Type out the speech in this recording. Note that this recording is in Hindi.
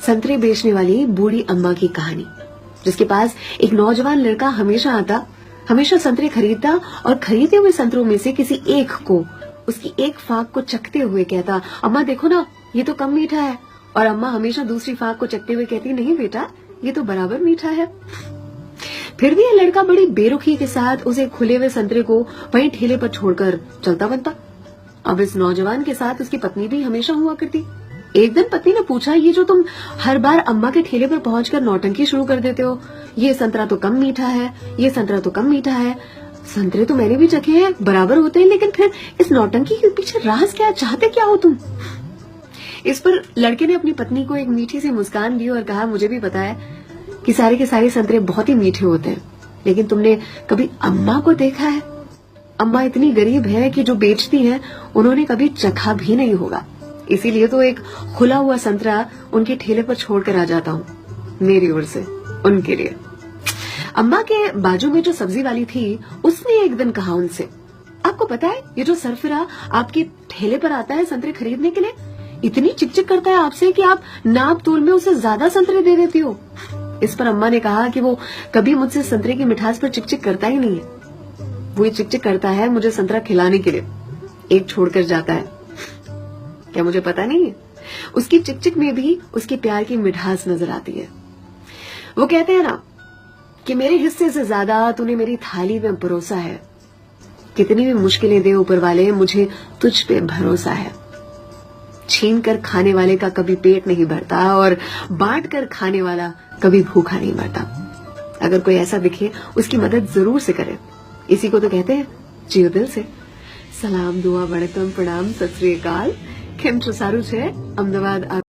संतरे बेचने वाली बूढ़ी अम्मा की कहानी, जिसके पास एक नौजवान लड़का हमेशा आता, हमेशा संतरे खरीदता और खरीदे हुए संतरों में से किसी एक को, उसकी एक फाक को चखते हुए कहता, अम्मा देखो ना, ये तो कम मीठा है। और अम्मा हमेशा दूसरी फाक को चखते हुए कहती, नहीं बेटा, ये तो बराबर मीठा है। फिर भी ये लड़का बड़ी बेरुखी के साथ उसे खुले हुए संतरे को वहीं ठेले पर छोड़कर चलता बनता। अब इस नौजवान के साथ उसकी पत्नी भी हमेशा हुआ करती। एक दिन पत्नी ने पूछा, ये जो तुम हर बार अम्मा के ठेले पर पहुंचकर नौटंकी शुरू कर देते हो, ये संतरा तो कम मीठा है, ये संतरा तो कम मीठा है। संतरे तो मैंने भी चखे हैं, बराबर होते हैं, लेकिन फिर इस नौटंकी के पीछे राज क्या, चाहते क्या हो तुम? इस पर लड़के ने अपनी पत्नी को एक मीठी सी मुस्कान दी और कहा, मुझे भी पता है कि सारे के सारे संतरे बहुत ही मीठे होते हैं, लेकिन तुमने कभी अम्मा को देखा है? अम्मा इतनी गरीब है कि जो बेचती हैं उन्होंने कभी चखा भी नहीं होगा, इसीलिए तो एक खुला हुआ संतरा उनके ठेले पर छोड़कर आ जाता हूँ, मेरी ओर से उनके लिए। अम्मा के बाजू में जो सब्जी वाली थी, उसने एक दिन कहा उनसे, आपको पता है ये जो सरफिरा आपके ठेले पर आता है संतरे खरीदने के लिए, इतनी चिकचिक करता है आपसे कि आप नाप तोल में उसे ज्यादा संतरे दे देती हो। इस पर अम्मा ने कहा कि वो कभी मुझसे संतरे की मिठास पर चिकचिक करता ही नहीं है, वो ये चिकचिक करता है मुझे संतरा खिलाने के लिए, एक छोड़कर जाता है। क्या मुझे पता नहीं है? उसकी चिकचिक में भी उसके प्यार की मिठास नजर आती है। वो कहते हैं ना कि मेरे हिस्से से ज्यादा तूने मेरी थाली में परोसा है, कितनी भी मुश्किलें दे ऊपर वाले, मुझे तुझ पे भरोसा है। छीन कर खाने वाले का कभी पेट नहीं भरता और बांट कर खाने वाला कभी भूखा नहीं मरता। अगर कोई ऐसा दिखे, उसकी मदद जरूर से करे। इसी को तो कहते हैं जियो दिल से। सलाम, दुआ, वणकम, प्रणाम, सत श्री अकाल, केम छो सारू छे? अहमदाबाद